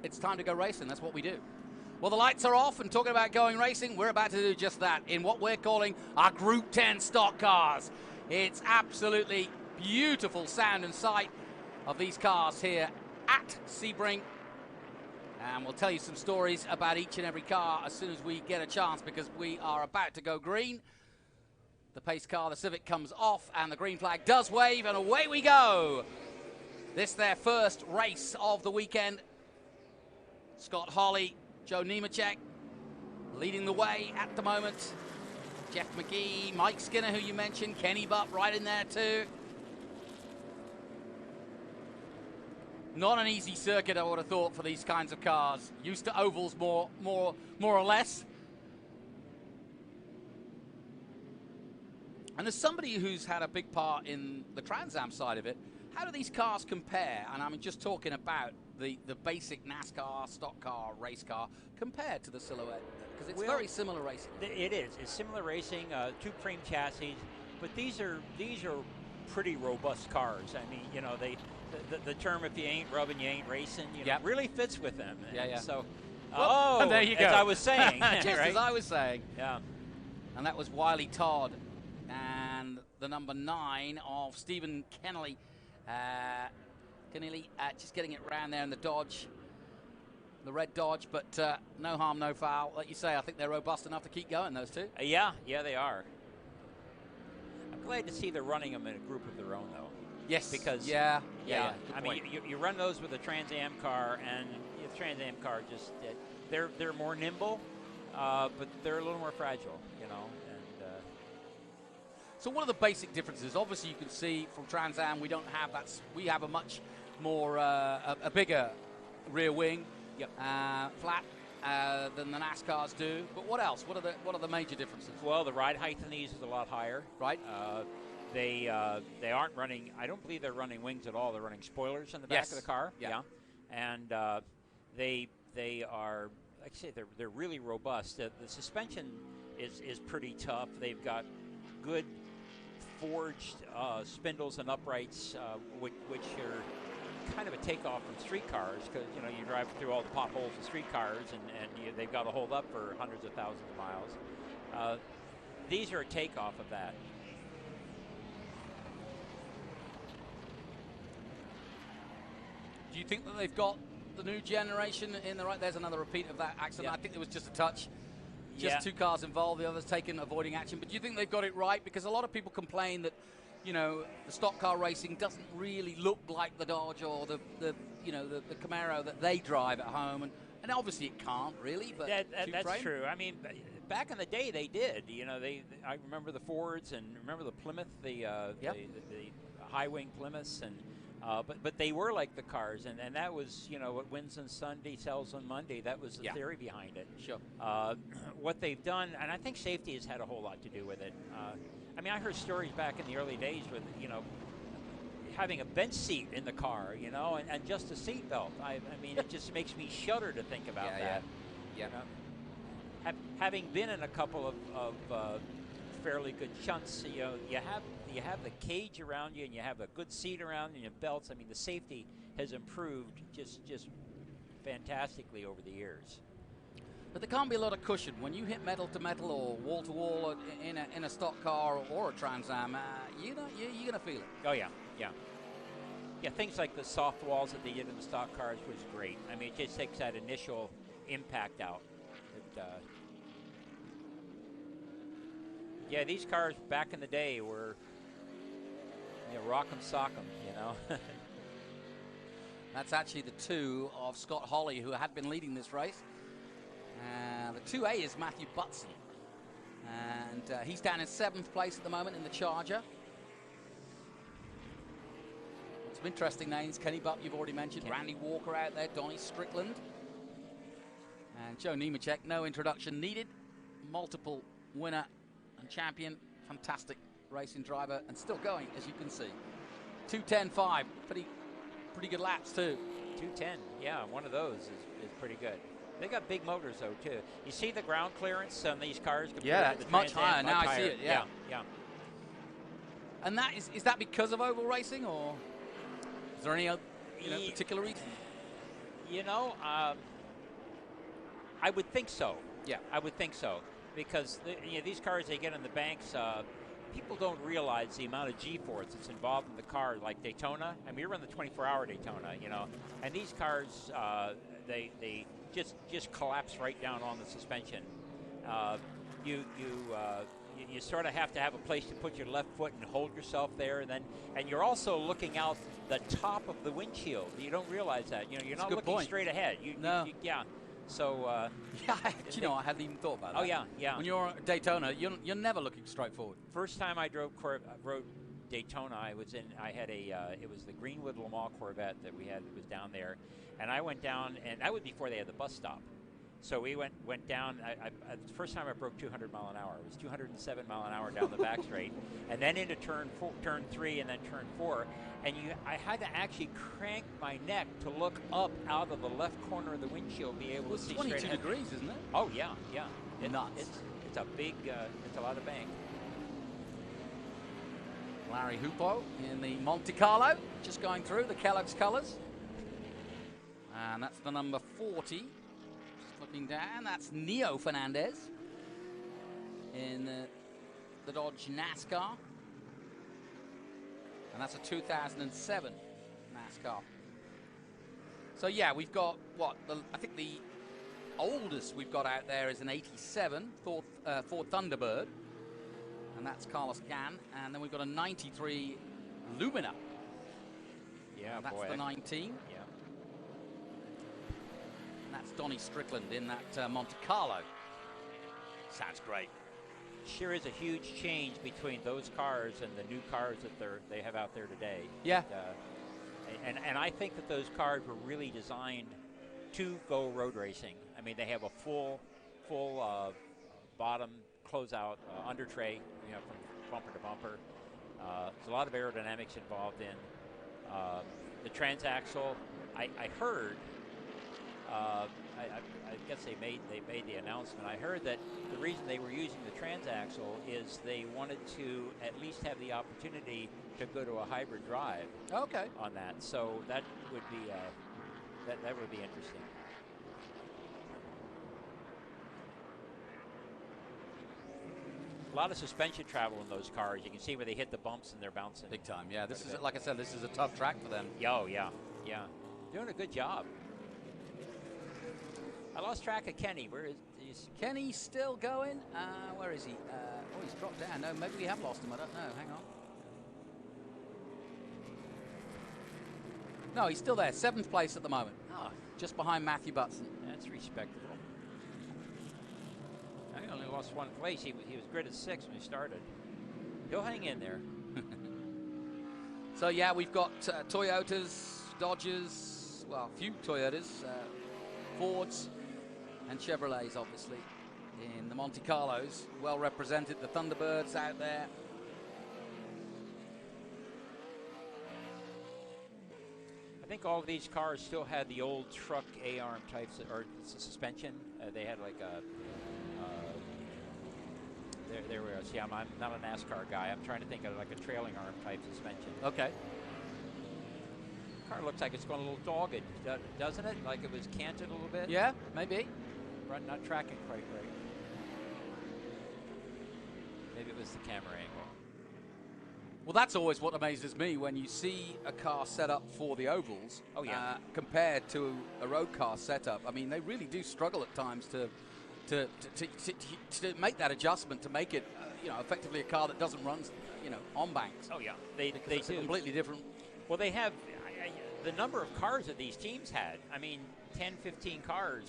it's time to go racing. That's what we do. Well, the lights are off, and talking about going racing, we're about to do just that in what we're calling our Group 10 stock cars. It's absolutely beautiful sound and sight of these cars here at Sebring. And we'll tell you some stories about each and every car as soon as we get a chance, because we are about to go green. The pace car, the Civic, comes off, and the green flag does wave, and away we go. This their first race of the weekend. Scott Hawley, Joe Nemechek leading the way at the moment. Jeff McGee, Mike Skinner, who you mentioned, Kenny Butt right in there too. Not an easy circuit, I would have thought, for these kinds of cars. Used to ovals more or less. And as somebody who's had a big part in the Trans Am side of it, how do these cars compare? And I'm just talking about the basic NASCAR, stock car, race car, compared to the Silhouette, because it's very similar racing. It is. It's similar racing, two frame chassis, but these are pretty robust cars. I mean, you know, the term "if you ain't rubbing, you ain't racing," you know, really fits with them. Yeah. So, and there you go. As I was saying, just right? as I was saying. Yeah. And that was Wiley Todd and the number 9 of Stephen Kennelly. Just getting it round there in the Dodge, the red Dodge, but no harm, no foul. Like you say, I think they're robust enough to keep going, those two. Yeah, they are. I'm glad to see they're running them in a group of their own, though. Yes. Because yeah. I mean, you run those with a Trans Am car, and the Trans Am car just they're more nimble, but they're a little more fragile, you know. So one of the basic differences, obviously, you can see from Trans Am, we don't have that. We have a much more a bigger rear wing, flat than the NASCARs do. But what else? What are the major differences? Well, the ride height in these is a lot higher. Right. They aren't running. I don't believe they're running wings at all. They're running spoilers in the back of the car. Yeah. And they are, like I say, they're really robust. The suspension is pretty tough. They've got good forged spindles and uprights, which are kind of a takeoff from street cars, because you know you drive through all the potholes of street cars, and they've got to hold up for hundreds of thousands of miles. These are a takeoff of that. Do you think that they've got the new generation in the right? There's another repeat of that accident. I think there was just a touch. Just two cars involved, the others taken, avoiding action. But do you think they've got it right? Because a lot of people complain that, you know, the stock car racing doesn't really look like the Dodge or the Camaro that they drive at home, and obviously it can't really. But that's true. I mean, back in the day they did. You know, I remember the Fords and remember the Plymouth, the high wing Plymouths, and but they were like the cars, and that was, you know, what wins on Sunday sells on Monday. That was the theory behind it. Sure. What they've done, and I think safety has had a whole lot to do with it. I mean, I heard stories back in the early days with, you know, having a bench seat in the car, you know, and just a seat belt. I mean, it just makes me shudder to think about that. Yeah. You know? Having been in a couple of fairly good chunks, you know, you have the cage around you, and you have a good seat around you, and your belts. I mean, the safety has improved just fantastically over the years. But there can't be a lot of cushion when you hit metal to metal or wall to wall in a stock car or a Trans Am. You're gonna feel it. Oh yeah. Things like the soft walls that they did in the stock cars was great. I mean, it just takes that initial impact out. These cars back in the day were, you know, rock 'em, sock 'em, you know. That's actually the 2 of Scott Hawley, who had been leading this race. The 2A is Matthew Butson, and he's down in 7th place at the moment in the Charger. Some interesting names. Kenny Butt, you've already mentioned. Randy Walker out there. Donnie Strickland. And Joe Nemechek, no introduction needed. Multiple winner and champion. Fantastic racing driver, and still going, as you can see. 2:10.5. Pretty good laps, too. 2:10, yeah, one of those is pretty good. They got big motors, though, too. You see the ground clearance on these cars? Yeah, it's much higher. Now I see it, yeah. And that is that because of oval racing, or is there any other particular reason? You know, I would think so. Yeah. I would think so, because these cars, they get in the banks. People don't realize the amount of G-force that's involved in the car, like Daytona. I mean, you run the 24-hour Daytona, and these cars, they just collapse right down on the suspension. You sort of have to have a place to put your left foot and hold yourself there, and you're also looking out the top of the windshield. You don't realize that. You're not looking straight ahead. Yeah. So yeah, I hadn't even thought about that. Oh yeah. When you're at Daytona, you're never looking straight forward. First time I rode Daytona, I was it was the Greenwood Le Mans Corvette that we had. It was down there, and I went down, and that was before they had the bus stop. So we went down. The first time I broke 200 mile an hour. It was 207 mile an hour down the back straight, and then into turn 3, and then turn 4. And I had to actually crank my neck to look up out of the left corner of the windshield, be able to see straight ahead. It's 22 degrees, isn't it? Oh yeah. Nuts. It's a big. It's a lot of bank. Larry Hoopo in the Monte Carlo, just going through the Kellogg's colors, and that's the number 40. Looking down, that's Neo Fernandez in the Dodge NASCAR, and that's a 2007 NASCAR. So yeah, we've got I think the oldest we've got out there is an 87 Ford Thunderbird, and that's Carlos Gann, and then we've got a 93 Lumina. Yeah, that's the 19. Yeah. That's Donnie Strickland in that Monte Carlo. Sounds great. Sure is a huge change between those cars and the new cars that they have out there today. Yeah. And I think that those cars were really designed to go road racing. I mean, they have a full bottom closeout under tray, from bumper to bumper. There's a lot of aerodynamics involved in the transaxle. I heard. I guess they made the announcement. I heard that the reason they were using the transaxle is they wanted to at least have the opportunity to go to a hybrid drive. Okay. On that, so that would be that would be interesting. A lot of suspension travel in those cars. You can see where they hit the bumps and they're bouncing. Big time. Yeah. This is, like I said, this is a tough track for them. Oh yeah. Doing a good job. I lost track of Kenny. Where is Kenny still going? Where is he? He's dropped down. No, maybe we have lost him. I don't know. Hang on. No, he's still there. 7th place at the moment. Oh, just behind Matthew Butson. That's respectable. I only lost 1 place. He was grid at 6 when he started. He'll hang in there. So yeah, we've got Toyotas, Dodges, well, a few Toyotas, Fords, and Chevrolets, obviously, in the Monte Carlos. Well represented, the Thunderbirds out there. I think all of these cars still had the old truck A-arm types, or suspension. They had like a... there we are. See, I'm not a NASCAR guy. I'm trying to think of like a trailing arm type suspension. Okay. Car looks like it's going a little dogged, doesn't it? Like it was canted a little bit? Yeah, maybe. Not tracking quite right. Maybe it was the camera angle. Well, that's always what amazes me when you see a car set up for the ovals. Oh, yeah. Compared to a road car setup. I mean, they really do struggle at times to make that adjustment, to make it, effectively a car that doesn't run, on banks. Oh, yeah. They do. Completely different. Well, they have the number of cars that these teams had. I mean, 10, 15 cars,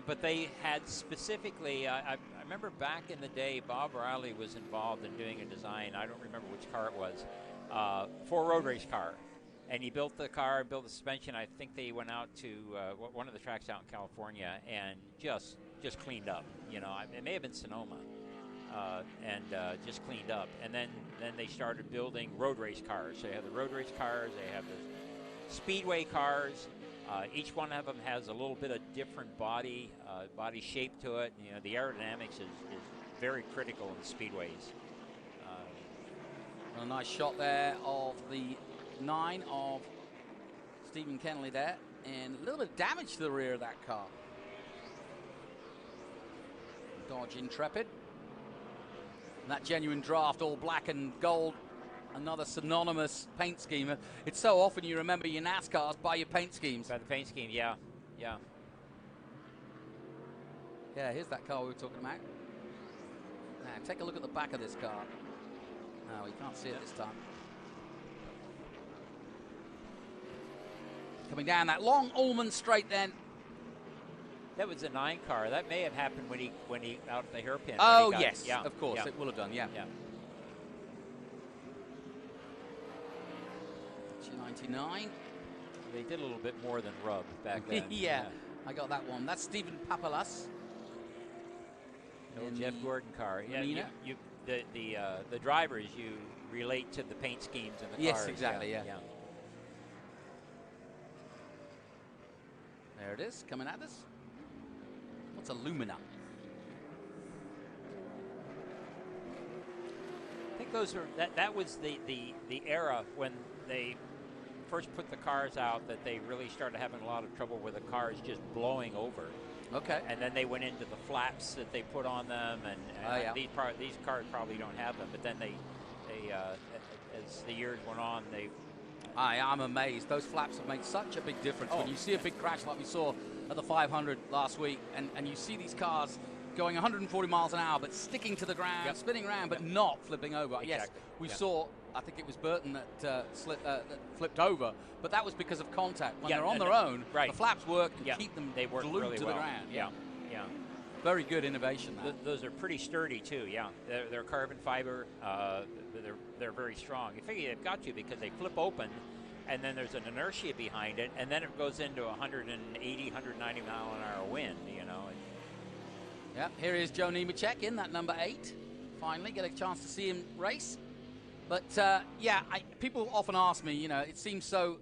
but they had specifically, I remember back in the day, Bob Riley was involved in doing a design, I don't remember which car it was, for a road race car. And he built the car, built the suspension. I think they went out to one of the tracks out in California and just cleaned up. It may have been Sonoma, and just cleaned up. And then they started building road race cars. So they have the road race cars, they have the speedway cars. Each one of them has a little bit of different body shape to it. The aerodynamics is very critical in the speedways. A nice shot there of the 9 of Stephen Kenley there. and a little bit of damage to the rear of that car. Dodge Intrepid. And that genuine draft, all black and gold, another synonymous paint scheme. It's so often you remember your NASCARs by your paint schemes. By the paint scheme, yeah. Yeah. Yeah, here's that car we were talking about. Now, take a look at the back of this car. No, you can't see it this time. Coming down that long Ullman straight then. That was a 9 car. That may have happened when he out at the hairpin. Oh, yes, yeah, of course. Yeah. It will have done, yeah. Yeah. G99. They did a little bit more than rub back then. Yeah, I got that one. That's Stephen Papalas. Jeff Gordon car. Yeah, the drivers, you relate to the paint schemes and the cars. Yes, exactly, yeah. There it is, coming at us. What's a Lumina? I think those are that was the era when they first put the cars out that they really started having a lot of trouble with the cars just blowing over. Okay. And then they went into the flaps that they put on them, and these cars probably don't have them. But then they as the years went on, I'm amazed. Those flaps have made such a big difference. When you see a big crash like we saw at the 500 last week, and you see these cars going 140 miles an hour, but sticking to the ground, spinning around, but not flipping over. Exactly. Yes, we saw, I think it was Burton that flipped over, but that was because of contact. When they're on their own, the flaps work and keep them glued really to the ground. Yeah. Very good innovation. Those are pretty sturdy too. Yeah, they're carbon fiber. They're very strong. You figure they've got to because they flip open, and then there's an inertia behind it, and then it goes into 180, 190 mile an hour wind. Yeah, here is Joe Nemechek in that number 8. Finally get a chance to see him race. But people often ask me, it seems so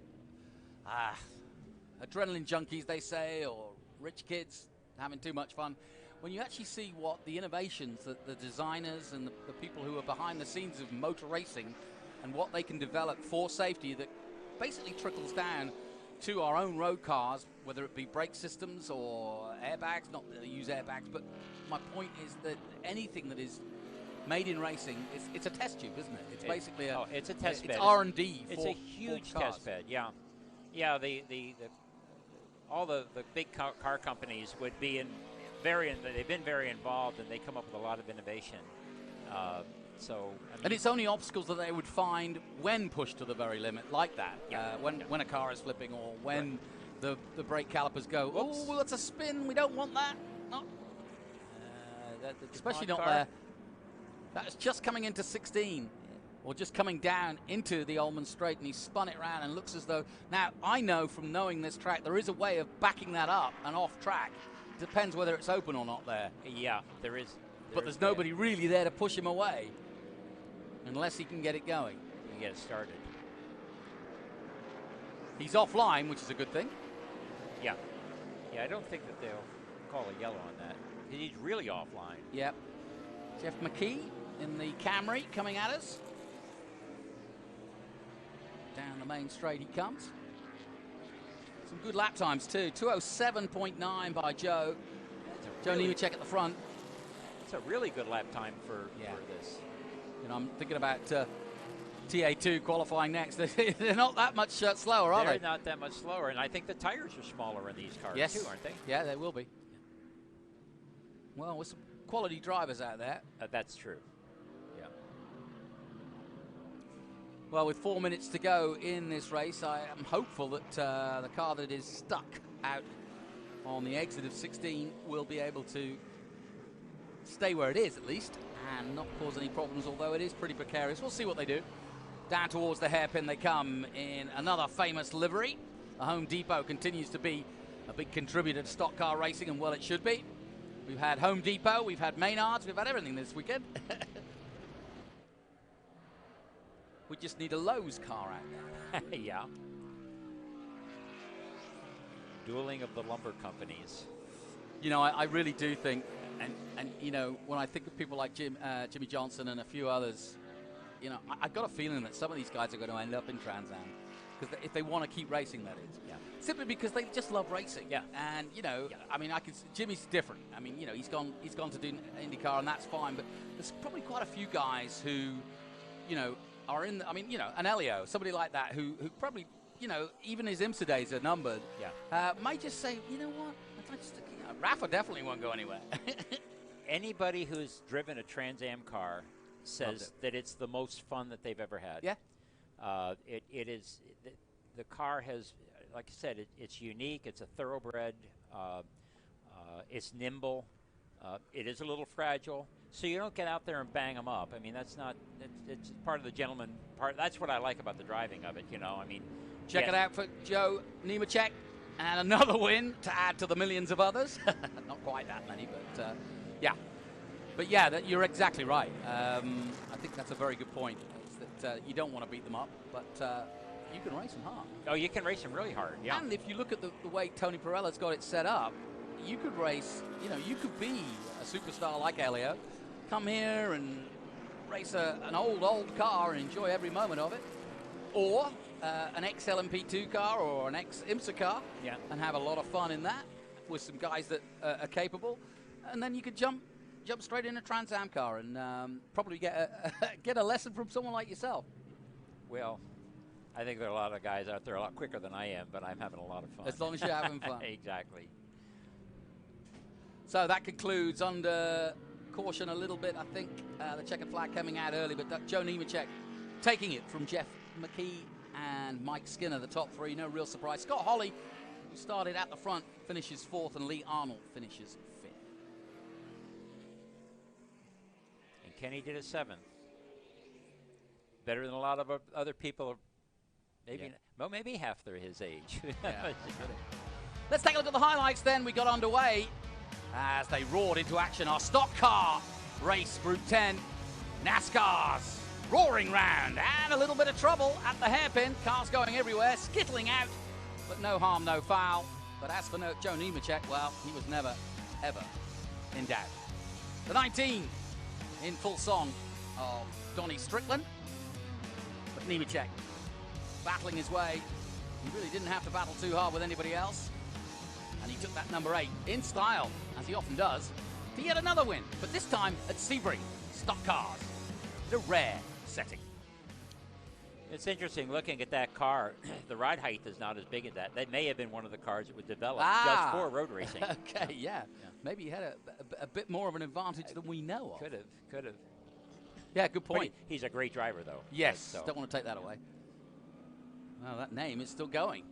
adrenaline junkies, they say, or rich kids having too much fun. When you actually see what the innovations that the designers and the people who are behind the scenes of motor racing and what they can develop for safety, that basically trickles down to our own road cars, whether it be brake systems or airbags, not that they use airbags, but my point is that anything that is made in racing, it's a test tube, isn't it? It's basically it's a test bed. It's R&D. It's a huge test bed. Yeah. All the big car companies would be they've been very involved, and they come up with a lot of innovation. And it's only obstacles that they would find when pushed to the very limit, like that. When a car is flipping, or when the brake calipers go, oh, that's a spin, we don't want that. No. Especially not there. That's just coming into 16, or just coming down into the Ullman Straight, and he spun it around and looks as though... Now, I know from knowing this track, there is a way of backing that up and off track. Depends whether it's open or not there. Yeah, there is. But there's nobody really there to push him away, unless he can get it going. And get it started. He's offline, which is a good thing. Yeah. Yeah, I don't think that they'll call a yellow on that. He's really offline. Yep. Jeff McKee in the Camry coming at us. Down the main straight he comes. Some good lap times too. 2:07.9 by Joe. Joe Nemechek at the front. It's a really good lap time for this. I'm thinking about TA2 qualifying next. They're not that much slower, are they? They're not that much slower, and I think the tires are smaller in these cars too, aren't they? Yeah, they will be. Well, with some quality drivers out there. That's true. Yeah. Well, with 4 minutes to go in this race, I am hopeful that the car that is stuck out on the exit of 16 will be able to stay where it is, at least, and not cause any problems, although it is pretty precarious. We'll see what they do. Down towards the hairpin they come in another famous livery. The Home Depot continues to be a big contributor to stock car racing, and well, it should be. We've had Home Depot, we've had Maynard's, we've had everything this weekend. We just need a Lowe's car out there. Yeah. Dueling of the lumber companies. I really do think, and when I think of people like Jimmy Johnson and a few others, I've got a feeling that some of these guys are going to end up in Trans Am. because if they want to keep racing, that is. Yeah. Simply because they just love racing. Yeah. And I mean, Jimmy's different. I mean, he's gone to do IndyCar, and that's fine. But there's probably quite a few guys who, are in. I mean, an Elio, somebody like that, who probably, even his IMSA days are numbered. Yeah. May just say, you know what, Rafa definitely won't go anywhere. Anybody who's driven a Trans Am car says that it's the most fun that they've ever had. Yeah. It is. The car has, like I said, it's unique. It's a thoroughbred. It's nimble. It is a little fragile, so you don't get out there and bang them up. I mean, that's not. It's part of the gentleman part. That's what I like about the driving of it. I mean, check it out for Joe Nemechek, and another win to add to the millions of others. Not quite that many, but yeah. But yeah, you're exactly right. I think that's a very good point. Is that you don't want to beat them up, but you can race them hard. Oh, you can race them really hard, yeah. And if you look at the way Tony Perella's got it set up, you could race, you could be a superstar like Elio, come here and race an old car and enjoy every moment of it, or an ex-LMP2 car or an ex-IMSA car, yeah, and have a lot of fun in that with some guys that are capable, and then you could jump straight in a Trans Am car and probably get a lesson from someone like yourself. Well, I think there are a lot of guys out there a lot quicker than I am, but I'm having a lot of fun. As long as you're having fun. Exactly. So that concludes under caution a little bit, I think. The checkered flag coming out early, but Joe Nemechek taking it from Jeff McKee and Mike Skinner, the top three. No real surprise. Scott Holley, who started at the front, finishes fourth, and Lee Arnold finishes fifth. And Kenny did a seventh. Better than a lot of other people. Maybe, well, maybe half they're his age. Yeah. Let's take a look at the highlights then. We got underway as they roared into action. Our stock car race, Group 10, NASCAR's roaring round, and a little bit of trouble at the hairpin. Cars going everywhere, skittling out, but no harm, no foul. But as for Joe Nemechek, well, he was never, ever in doubt. The 19 in full song of Donnie Strickland, but Nemechek battling his way. He really didn't have to battle too hard with anybody else. And he took that number 8 in style, as he often does, to yet another win, but this time at Sebring, stock cars, in a rare setting. It's interesting looking at that car. The ride height is not as big as that. That may have been one of the cars that was developed just for road racing. Okay, yeah. Maybe he had a bit more of an advantage than we know of. Could have. Yeah, good point. He's a great driver, though. Yes, so. Don't want to take that away. Well, that name is still going.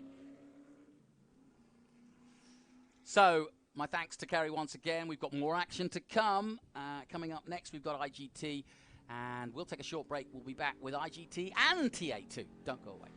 So, my thanks to Kerry once again. We've got more action to come. Coming up next, we've got IGT, and we'll take a short break. We'll be back with IGT and TA2. Don't go away.